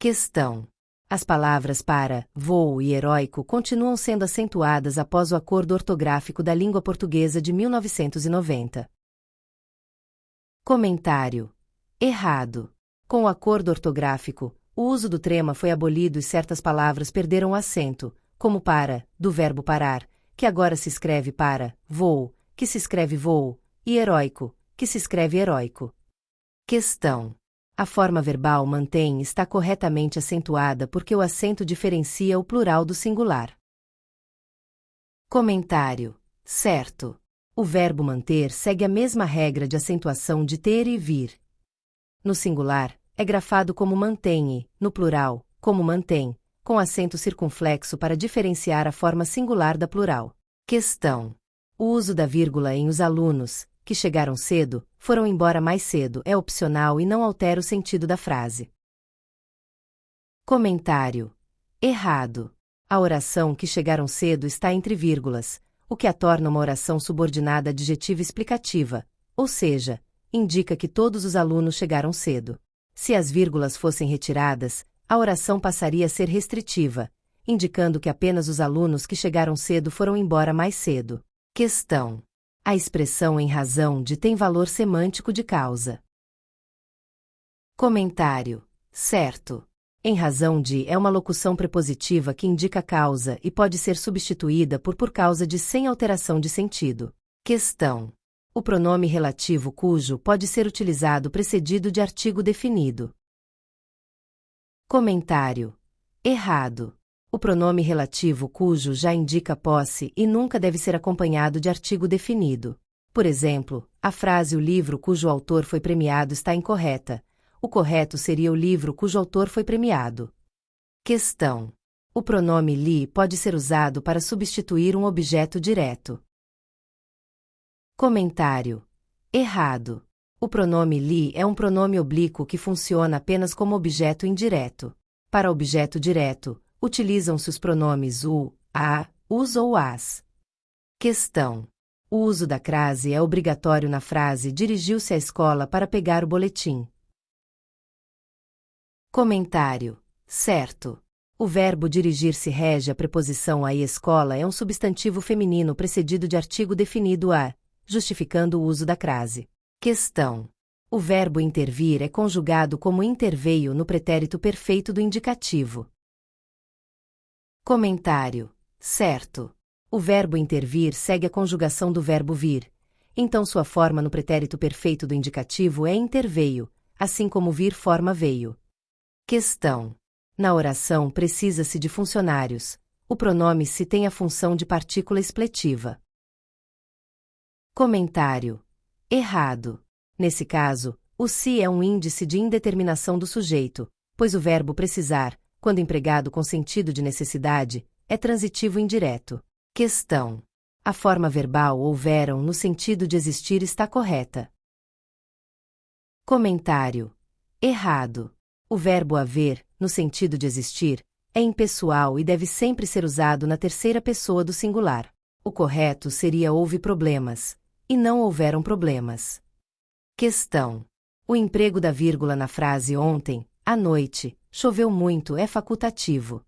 Questão. As palavras para voo e heróico continuam sendo acentuadas após o Acordo Ortográfico da Língua Portuguesa de 1990. Comentário. Errado. Com o Acordo Ortográfico, o uso do trema foi abolido e certas palavras perderam o acento, como para, do verbo parar, que agora se escreve para, voo, que se escreve voo, e heróico, que se escreve heróico. Questão. A forma verbal mantém está corretamente acentuada porque o acento diferencia o plural do singular. Comentário. Certo. O verbo manter segue a mesma regra de acentuação de ter e vir. No singular, é grafado como mantém e, no plural, como mantém, com acento circunflexo para diferenciar a forma singular da plural. Questão. O uso da vírgula em os alunos, que chegaram cedo, foram embora mais cedo é opcional e não altera o sentido da frase. Comentário. Errado. A oração que chegaram cedo está entre vírgulas, o que a torna uma oração subordinada adjetiva explicativa, ou seja, indica que todos os alunos chegaram cedo. Se as vírgulas fossem retiradas, a oração passaria a ser restritiva, indicando que apenas os alunos que chegaram cedo foram embora mais cedo. Questão. A expressão em razão de tem valor semântico de causa. Comentário. Certo. Em razão de é uma locução prepositiva que indica causa e pode ser substituída por causa de sem alteração de sentido. Questão. O pronome relativo cujo pode ser utilizado precedido de artigo definido. Comentário. Errado. O pronome relativo cujo já indica posse e nunca deve ser acompanhado de artigo definido. Por exemplo, a frase o livro cujo autor foi premiado está incorreta. O correto seria o livro cujo autor foi premiado. Questão. O pronome li pode ser usado para substituir um objeto direto. Comentário. Errado. O pronome li é um pronome oblíquo que funciona apenas como objeto indireto. Para objeto direto, utilizam-se os pronomes o, a, os ou as. Questão. O uso da crase é obrigatório na frase dirigiu-se à escola para pegar o boletim. Comentário. Certo. O verbo dirigir-se rege a preposição a e escola é um substantivo feminino precedido de artigo definido a, justificando o uso da crase. Questão. O verbo intervir é conjugado como interveio no pretérito perfeito do indicativo. Comentário. Certo. O verbo intervir segue a conjugação do verbo vir, então sua forma no pretérito perfeito do indicativo é interveio, assim como vir forma veio. Questão. Na oração precisa-se de funcionários. O pronome se tem a função de partícula expletiva. Comentário. Errado. Nesse caso, o se é um índice de indeterminação do sujeito, pois o verbo precisar, quando empregado com sentido de necessidade, é transitivo indireto. Questão. A forma verbal houveram no sentido de existir está correta. Comentário. Errado. O verbo haver, no sentido de existir, é impessoal e deve sempre ser usado na terceira pessoa do singular. O correto seria houve problemas, e não houveram problemas. Questão. O emprego da vírgula na frase ontem, à noite, choveu muito é facultativo.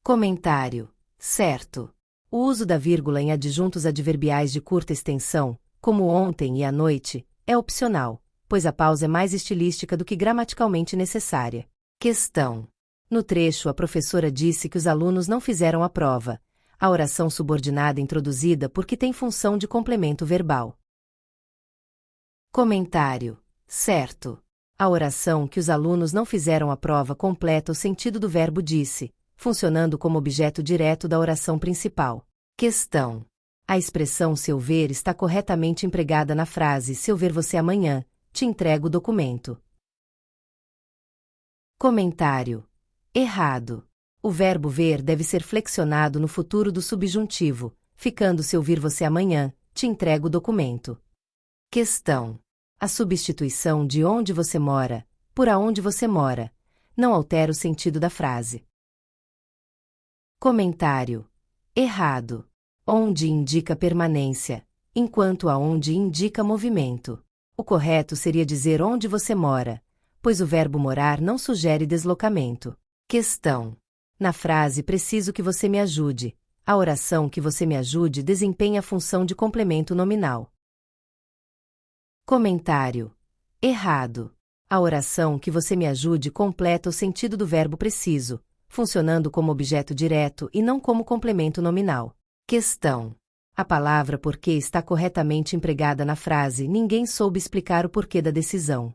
Comentário. Certo. O uso da vírgula em adjuntos adverbiais de curta extensão, como ontem e à noite, é opcional, pois a pausa é mais estilística do que gramaticalmente necessária. Questão. No trecho, a professora disse que os alunos não fizeram a prova. A oração subordinada introduzida porque tem função de complemento verbal. Comentário. Certo. A oração que os alunos não fizeram a prova completa o sentido do verbo disse, funcionando como objeto direto da oração principal. Questão. A expressão se eu ver está corretamente empregada na frase se eu ver você amanhã, te entrego o documento. Comentário. Errado. O verbo ver deve ser flexionado no futuro do subjuntivo, ficando se eu vir você amanhã, te entrego o documento. Questão. A substituição de onde você mora, por aonde você mora, não altera o sentido da frase. Comentário. Errado. Onde indica permanência, enquanto aonde indica movimento. O correto seria dizer onde você mora, pois o verbo morar não sugere deslocamento. Questão. Na frase preciso que você me ajude, a oração que você me ajude desempenha a função de complemento nominal. Comentário. Errado. A oração que você me ajude completa o sentido do verbo preciso, funcionando como objeto direto e não como complemento nominal. Questão. A palavra porque está corretamente empregada na frase, ninguém soube explicar o porquê da decisão.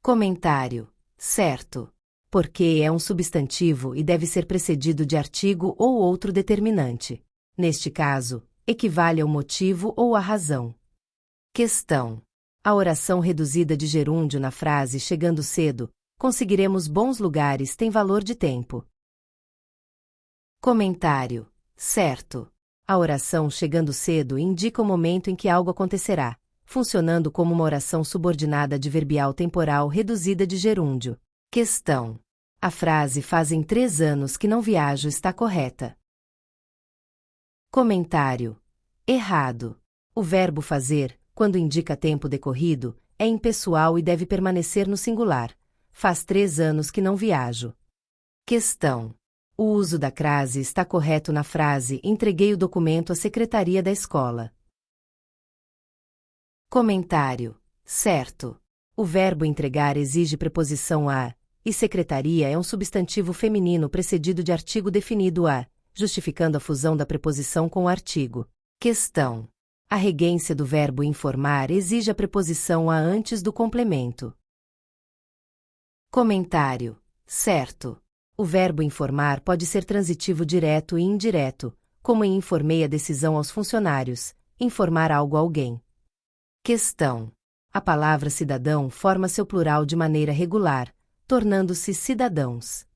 Comentário. Certo. Porque é um substantivo e deve ser precedido de artigo ou outro determinante. Neste caso, equivale ao motivo ou à razão. Questão. A oração reduzida de gerúndio na frase chegando cedo, conseguiremos bons lugares tem valor de tempo. Comentário. Certo. A oração chegando cedo indica o momento em que algo acontecerá, funcionando como uma oração subordinada adverbial temporal reduzida de gerúndio. Questão. A frase fazem 3 anos que não viajo está correta. Comentário. Errado. O verbo fazer, quando indica tempo decorrido, é impessoal e deve permanecer no singular. Faz 3 anos que não viajo. Questão. O uso da crase está correto na frase entreguei o documento à secretaria da escola. Comentário. Certo. O verbo entregar exige preposição a, e secretaria é um substantivo feminino precedido de artigo definido a, justificando a fusão da preposição com o artigo. Questão. A regência do verbo informar exige a preposição a antes do complemento. Comentário. Certo. O verbo informar pode ser transitivo direto e indireto, como em informei a decisão aos funcionários, informar algo a alguém. Questão. A palavra cidadão forma seu plural de maneira regular, tornando-se cidadãos.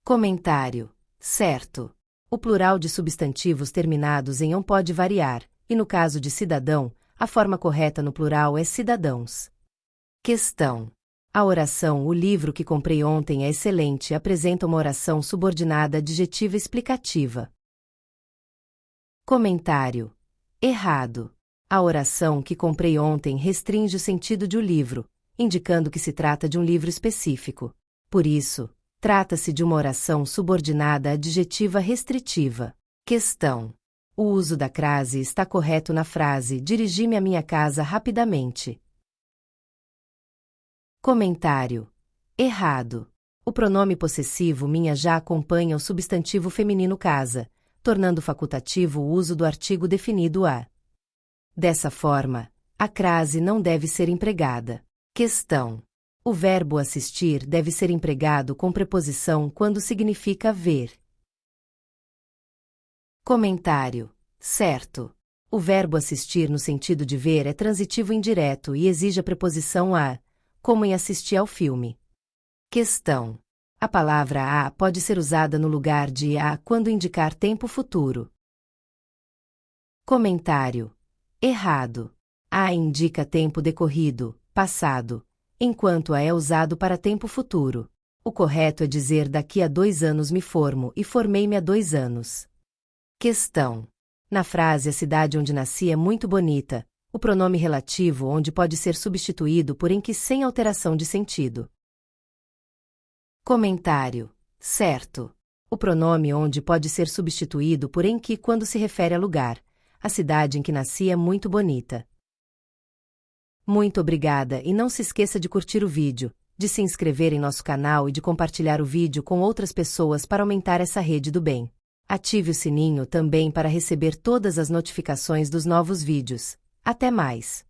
Comentário. Certo. O plural de substantivos terminados em -ão pode variar, e no caso de cidadão, a forma correta no plural é cidadãos. Questão. A oração O livro que comprei ontem é excelente apresenta uma oração subordinada adjetiva explicativa. Comentário. Errado. A oração que comprei ontem restringe o sentido de o livro, indicando que se trata de um livro específico. Por isso, trata-se de uma oração subordinada adjetiva restritiva. Questão. O uso da crase está correto na frase dirigi-me à minha casa rapidamente. Comentário. Errado. O pronome possessivo minha já acompanha o substantivo feminino casa, tornando facultativo o uso do artigo definido a. Dessa forma, a crase não deve ser empregada. Questão. O verbo assistir deve ser empregado com preposição quando significa ver. Comentário. Certo. O verbo assistir no sentido de ver é transitivo indireto e exige a preposição a, como em assistir ao filme. Questão. A palavra a pode ser usada no lugar de a quando indicar tempo futuro. Comentário. Errado. A indica tempo decorrido, passado, enquanto a é usado para tempo futuro. O correto é dizer daqui a 2 anos me formo e formei-me há 2 anos. Questão. Na frase a cidade onde nasci é muito bonita, o pronome relativo onde pode ser substituído por em que sem alteração de sentido. Comentário. Certo. O pronome onde pode ser substituído por em que quando se refere a lugar. A cidade em que nasci é muito bonita. Muito obrigada e não se esqueça de curtir o vídeo, de se inscrever em nosso canal e de compartilhar o vídeo com outras pessoas para aumentar essa rede do bem. Ative o sininho também para receber todas as notificações dos novos vídeos. Até mais!